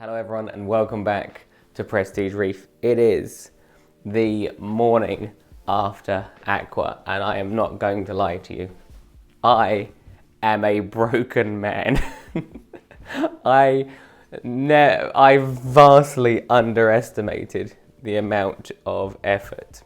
Hello everyone and welcome back to Prestige Reef. It is the morning after Aqua and I am not going to lie to you. I am a broken man. I vastly underestimated the amount of effort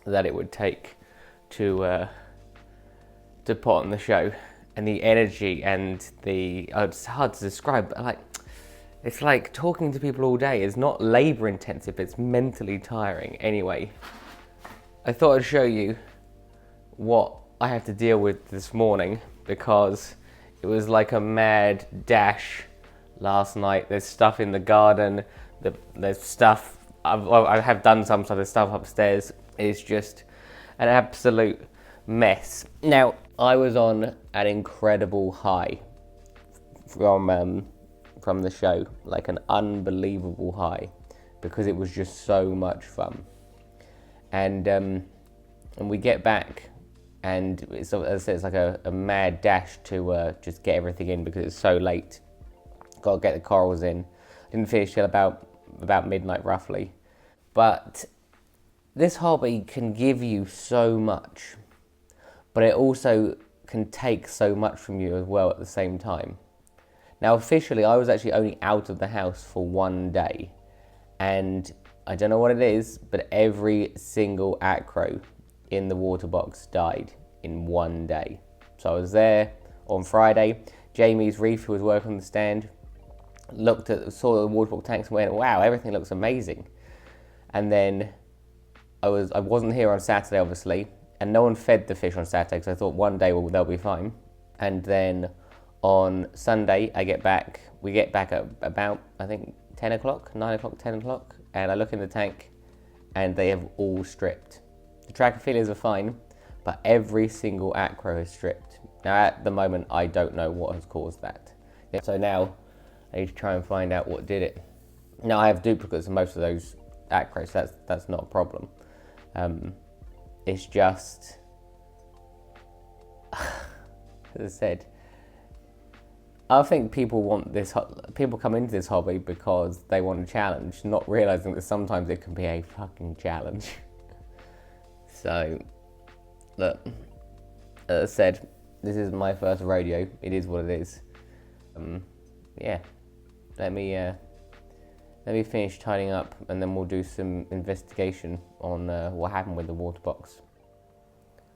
that it would take to put on the show, and the energy and it's hard to describe, but it's like talking to people all day. It's not labor intensive, it's mentally tiring. Anyway, I thought I'd show you what I have to deal with this morning because it was like a mad dash last night. There's stuff in the garden, there's stuff, I have done some sort of stuff upstairs. It's just an absolute mess. Now, I was on an incredible high from the show, like an unbelievable high, because it was just so much fun. And we get back, and it's, as I said, it's like a mad dash to just get everything in because it's so late. Got to get the corals in. Didn't finish till about midnight roughly. But this hobby can give you so much, but it also can take so much from you as well at the same time. Now, officially, I was actually only out of the house for one day, and I don't know what it is, but every single acro in the water box died in one day. So I was there on Friday. Jamie's Reef, who was working on the stand, saw the water box tanks and went, "Wow, everything looks amazing." And then I wasn't here on Saturday, obviously, and no one fed the fish on Saturday because I thought one day they'll be fine. And then on Sunday, we get back at about, I think, 10 o'clock, 9 o'clock, 10 o'clock, and I look in the tank and they have all stripped. The Trachyphilias are fine, but every single acro is stripped. Now, at the moment, I don't know what has caused that. So now I need to try and find out what did it. Now, I have duplicates of most of those acros, so that's not a problem. It's just, as I said, I think people come into this hobby because they want a challenge, not realising that sometimes it can be a fucking challenge. So, look, as I said, this is my first rodeo. It is what it is. Yeah, let me finish tidying up and then we'll do some investigation on what happened with the water box.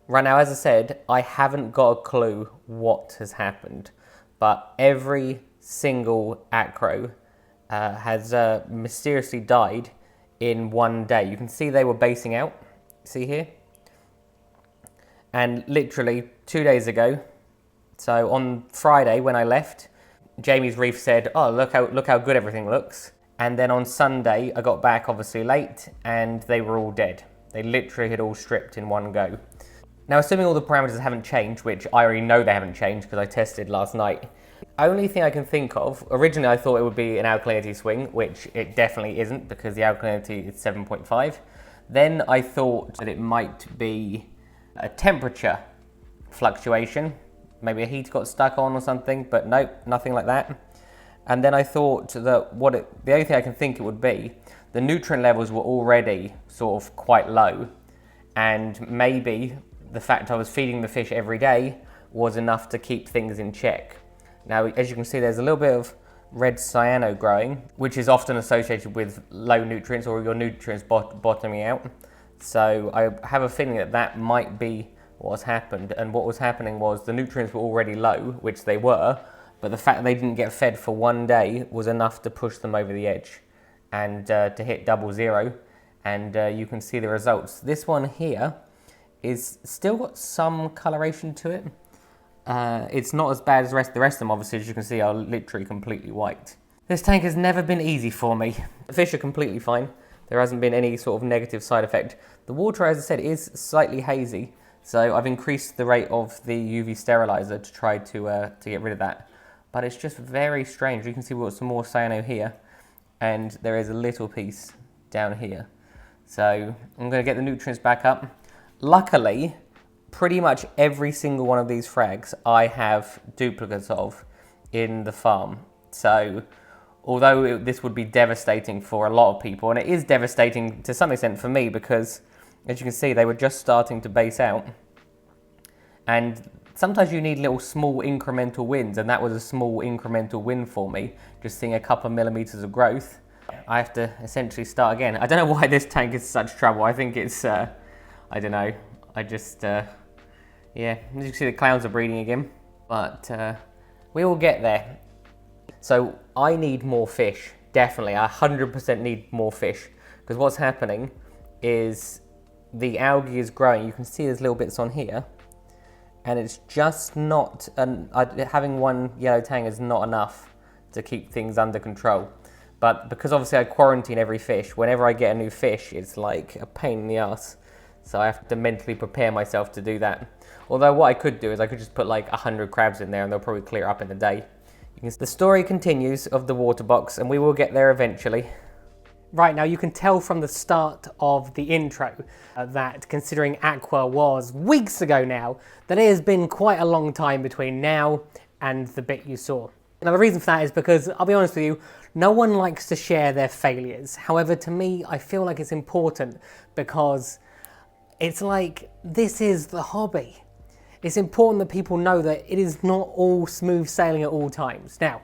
Right now, as I said, I haven't got a clue what has happened, but every single acro has mysteriously died in one day. You can see they were basing out, see here? And literally 2 days ago, so on Friday when I left, Jamie's Reef said, "Oh, look how good everything looks." And then on Sunday, I got back obviously late and they were all dead. They literally had all stripped in one go. Now, assuming all the parameters haven't changed, which I already know they haven't changed because I tested last night, only thing I can think of, originally I thought it would be an alkalinity swing, which it definitely isn't because the alkalinity is 7.5. Then I thought that it might be a temperature fluctuation. Maybe a heater got stuck on or something, but nope, nothing like that. And then I thought that the only thing I can think it would be, the nutrient levels were already sort of quite low, and maybe the fact I was feeding the fish every day was enough to keep things in check. Now, as you can see, there's a little bit of red cyano growing, which is often associated with low nutrients or your nutrients bottoming out. So I have a feeling that might be what's happened. And what was happening was the nutrients were already low, which they were, but the fact that they didn't get fed for one day was enough to push them over the edge and to hit double zero. And you can see the results. This one here is still got some coloration to it. It's not as bad as the rest of them, obviously, as you can see, are literally completely white. This tank has never been easy for me. The fish are completely fine. There hasn't been any sort of negative side effect. The water, as I said, is slightly hazy, so I've increased the rate of the UV sterilizer to try to get rid of that. But it's just very strange. You can see we've got some more cyano here, and there is a little piece down here. So I'm going to get the nutrients back up. Luckily, pretty much every single one of these frags I have duplicates of in the farm. So although this would be devastating for a lot of people, and it is devastating to some extent for me because, as you can see, they were just starting to base out. And sometimes you need little small incremental wins, and that was a small incremental win for me, just seeing a couple of millimeters of growth. I have to essentially start again. I don't know why this tank is such trouble. I think it's, I don't know, I just, yeah, as you can see the clowns are breeding again, but we will get there. So I need more fish, definitely. I 100% need more fish, because what's happening is the algae is growing. You can see there's little bits on here, and it's just not, having one yellow tang is not enough to keep things under control. But because obviously I quarantine every fish, whenever I get a new fish, it's like a pain in the ass. So I have to mentally prepare myself to do that. Although what I could do is I could just put like 100 crabs in there and they'll probably clear up in a day. The story continues of the water box, and we will get there eventually. Right, now you can tell from the start of the intro that, considering Aqua was weeks ago now, that it has been quite a long time between now and the bit you saw. Now the reason for that is because, I'll be honest with you, no one likes to share their failures. However, to me, I feel like it's important because it's like, this is the hobby. It's important that people know that it is not all smooth sailing at all times. Now,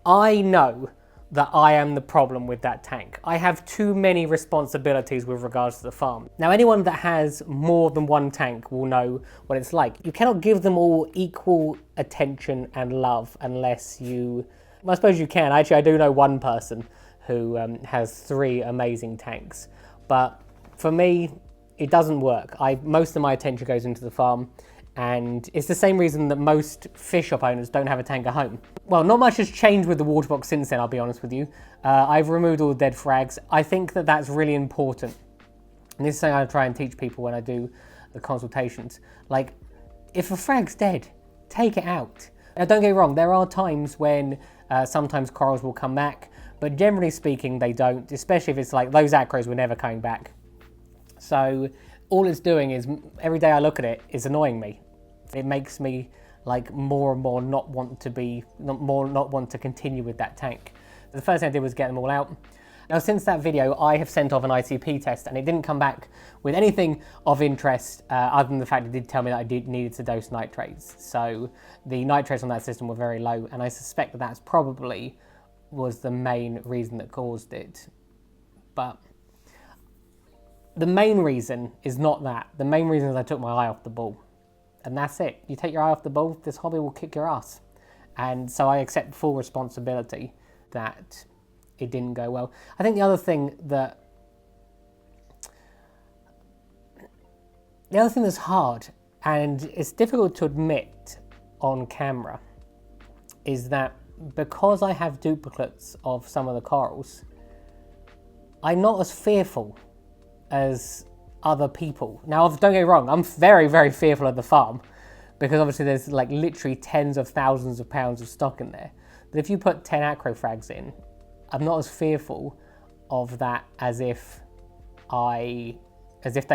I know that I am the problem with that tank. I have too many responsibilities with regards to the farm. Now, anyone that has more than one tank will know what it's like. You cannot give them all equal attention and love unless you, well, I suppose you can. Actually, I do know one person who has 3 amazing tanks, but for me, it doesn't work. Most of my attention goes into the farm, and it's the same reason that most fish shop owners don't have a tank at home. Well, not much has changed with the water box since then, I'll be honest with you. I've removed all the dead frags. I think that that's really important. And this is something I try and teach people when I do the consultations. Like, if a frag's dead, take it out. Now, don't get me wrong, there are times when sometimes corals will come back, but generally speaking, they don't, especially if it's like those acros were never coming back. So all it's doing is, every day I look at it, it's annoying me. It makes me like more and more not want to continue with that tank. The first thing I did was get them all out. Now, since that video, I have sent off an ICP test, and it didn't come back with anything of interest other than the fact it did tell me that I needed to dose nitrates. So the nitrates on that system were very low, and I suspect that that's probably was the main reason that caused it. But the main reason is not that. The main reason is I took my eye off the ball. And that's it. You take your eye off the ball, this hobby will kick your ass. And so I accept full responsibility that it didn't go well. I think the other thing that's hard, and it's difficult to admit on camera, is that because I have duplicates of some of the corals, I'm not as fearful as other people. Now, don't get me wrong, I'm very, very fearful of the farm, because obviously there's like literally tens of thousands of pounds of stock in there. But if you put 10 acro frags in, I'm not as fearful of that as if I'd just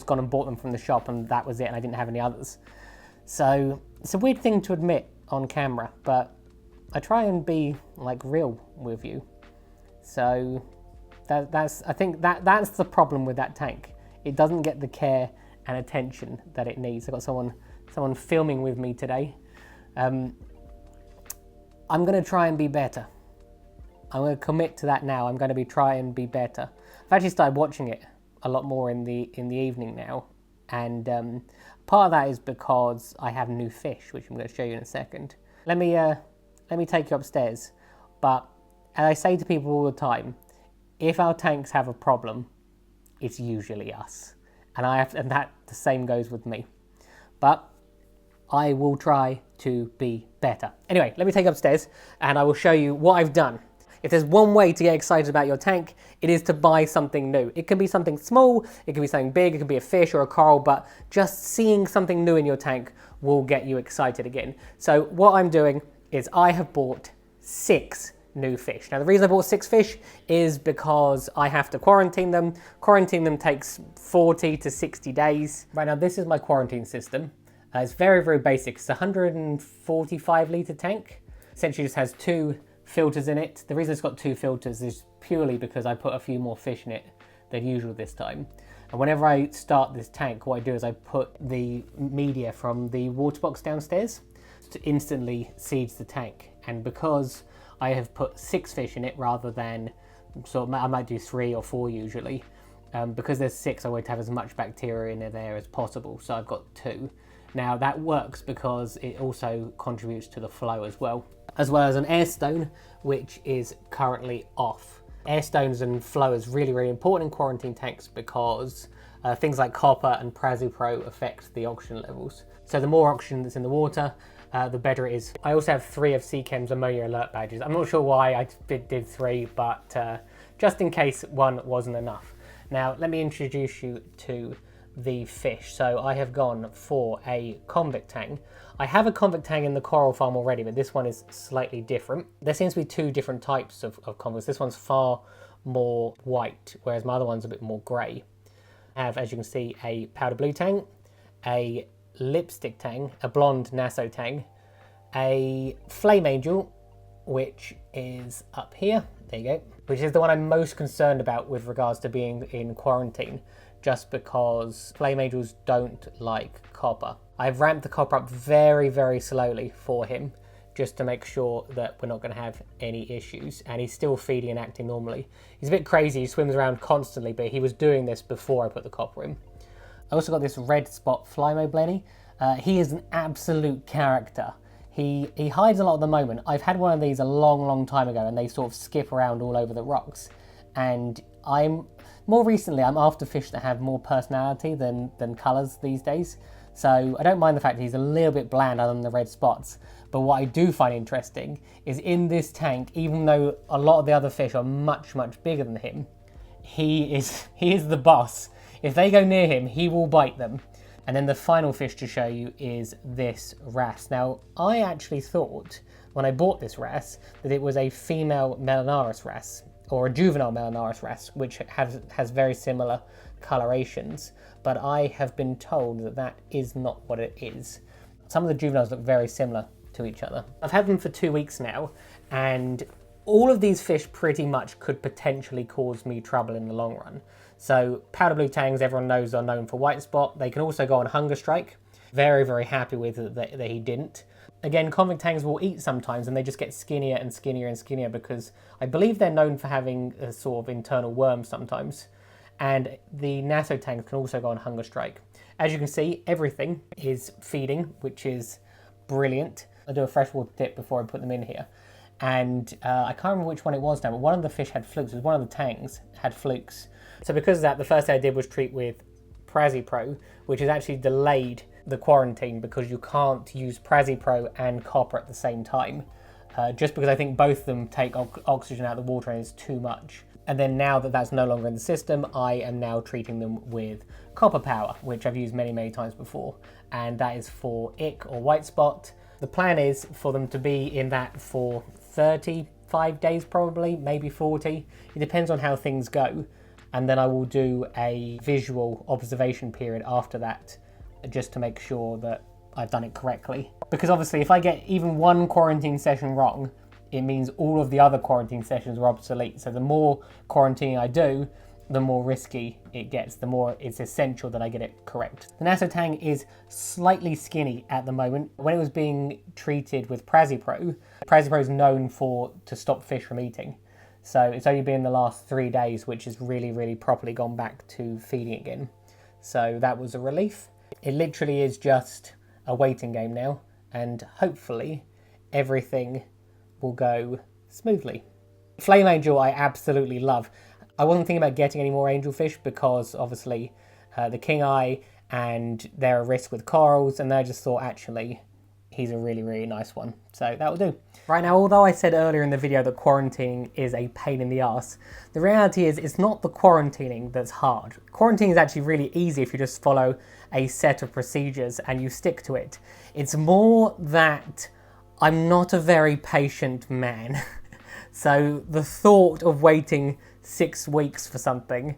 gone and bought them from the shop and that was it and I didn't have any others. So it's a weird thing to admit on camera, but I try and be like real with you. So I think that's the problem with that tank. It doesn't get the care and attention that it needs. I've got someone filming with me today. I'm going to try and be better. I'm going to commit to that now. I'm going to try and be better. I've actually started watching it a lot more in the evening now, and part of that is because I have new fish, which I'm going to show you in a second. Let me take you upstairs. But as I say to people all the time, if our tanks have a problem, it's usually us, and that the same goes with me. But I will try to be better. Anyway, let me take you upstairs, and I will show you what I've done. If there's one way to get excited about your tank, it is to buy something new. It can be something small, it can be something big, it can be a fish or a coral, but just seeing something new in your tank will get you excited again. So what I'm doing is I have bought 6 new fish. Now the reason I bought 6 fish is because I have to quarantine them. Quarantine them takes 40 to 60 days. Right now this is my quarantine system. It's very, very basic. It's a 145 litre tank. Essentially just has 2 filters in it. The reason it's got 2 filters is purely because I put a few more fish in it than usual this time. And whenever I start this tank, what I do is I put the media from the water box downstairs to instantly seeds the tank. And because I have put 6 fish in it rather than, so I might do 3 or 4 usually, because there's 6, I want to have as much bacteria in there as possible, so I've got 2. Now that works because it also contributes to the flow as well as an air stone, which is currently off. Air stones and flow is really, really important in quarantine tanks because things like copper and Prasipro affect the oxygen levels. So the more oxygen that's in the water, the better it is. I also have 3 of Seachem's ammonia alert badges. I'm not sure why I did 3, but just in case one wasn't enough. Now let me introduce you to the fish. So I have gone for a convict tang. I have a convict tang in the coral farm already, but this one is slightly different. There seems to be 2 different types of convicts. This one's far more white, whereas my other one's a bit more grey. I have, as you can see, a powder blue tang, a lipstick tang, a blonde Nassau tang, a flame angel, which is up here, there you go, which is the one I'm most concerned about with regards to being in quarantine, just because flame angels don't like copper. I've ramped the copper up very, very slowly for him, just to make sure that we're not going to have any issues, and he's still feeding and acting normally. He's a bit crazy, he swims around constantly, but he was doing this before I put the copper in. I also got this red spot Flymo Blenny. He is an absolute character. He hides a lot at the moment. I've had one of these a long, long time ago, and they sort of skip around all over the rocks, and more recently, I'm after fish that have more personality than colours these days. So I don't mind the fact that he's a little bit bland other than the red spots. But what I do find interesting is in this tank, even though a lot of the other fish are much, much bigger than him, he is the boss. If they go near him, he will bite them. And then the final fish to show you is this wrasse. Now, I actually thought when I bought this wrasse that it was a female Melanaris wrasse, or a juvenile Melanaris wrasse, which has very similar colorations, but I have been told that that is not what it is. Some of the juveniles look very similar to each other. I've had them for 2 weeks now, and all of these fish pretty much could potentially cause me trouble in the long run. So powder blue tangs, everyone knows, are known for white spot. They can also go on hunger strike. Very, very happy with it that he didn't. Again, convict tangs will eat sometimes and they just get skinnier and skinnier and skinnier because I believe they're known for having a sort of internal worms sometimes. And the Nassau tangs can also go on hunger strike. As you can see, everything is feeding, which is brilliant. I do a freshwater dip before I put them in here. And I can't remember which one it was now, but one of the fish had flukes. It was one of the tangs had flukes. So because of that, the first thing I did was treat with Prasipro, which has actually delayed the quarantine because you can't use Prasipro and copper at the same time. Just because I think both of them take oxygen out of the water and it's too much. And then now that that's no longer in the system, I am now treating them with copper power, which I've used many, many times before. And that is for ick or white spot. The plan is for them to be in that for 35 days probably, maybe 40. It depends on how things go. And then I will do a visual observation period after that, just to make sure that I've done it correctly. Because obviously if I get even one quarantine session wrong, it means all of the other quarantine sessions are obsolete. So the more quarantine I do, the more risky it gets, the more it's essential that I get it correct. The Nassau tang is slightly skinny at the moment. When it was being treated with Prasipro, Prasipro is known to stop fish from eating. So it's only been the last 3 days which has really, really properly gone back to feeding again. So that was a relief. It literally is just a waiting game now, and hopefully everything will go smoothly. Flame angel I absolutely love. I wasn't thinking about getting any more angelfish because obviously the king eye and they're a risk with corals, and I just thought actually he's a really, really nice one. So that will do. Right now, although I said earlier in the video that quarantining is a pain in the ass, the reality is it's not the quarantining that's hard. Quarantining is actually really easy if you just follow a set of procedures and you stick to it. It's more that I'm not a very patient man. So the thought of waiting 6 weeks for something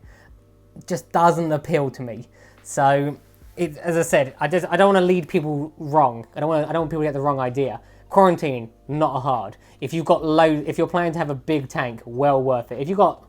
just doesn't appeal to me. So as I said, I don't want to lead people wrong. I don't want people to get the wrong idea. Quarantine, not hard. If you've got if you're planning to have a big tank, well worth it. If you've got,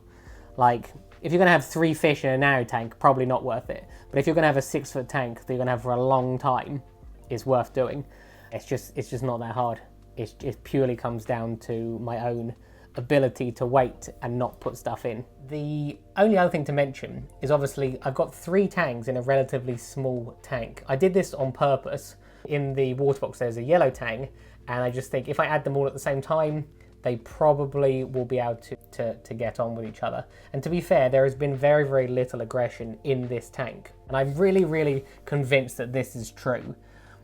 like, if you're gonna have 3 fish in a narrow tank, probably not worth it. But if you're gonna have a 6-foot tank that you're gonna have for a long time, it's worth doing. It's just not that hard. It purely comes down to my own ability to wait and not put stuff in. The only other thing to mention is obviously I've got 3 tanks in a relatively small tank. I did this on purpose. In the water box there's a yellow tang, and I just think if I add them all at the same time, they probably will be able to get on with each other. And to be fair, there has been very, very little aggression in this tank. And I'm really, really convinced that this is true.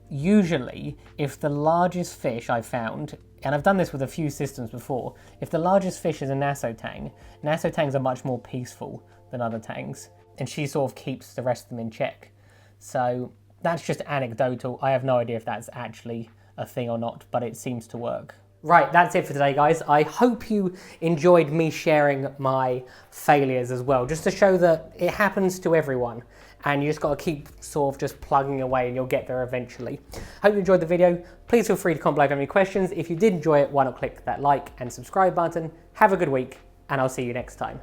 Usually, if the largest fish I've found, and I've done this with a few systems before, if the largest fish is a Nasso tang, Nasso tangs are much more peaceful than other tangs, and she sort of keeps the rest of them in check. So that's just anecdotal. I have no idea if that's actually a thing or not, but it seems to work. Right, that's it for today, guys. I hope you enjoyed me sharing my failures as well, just to show that it happens to everyone, and you just got to keep sort of just plugging away and you'll get there eventually. Hope you enjoyed the video. Please feel free to comment below if you have any questions. If you did enjoy it, why not click that like and subscribe button. Have a good week, and I'll see you next time.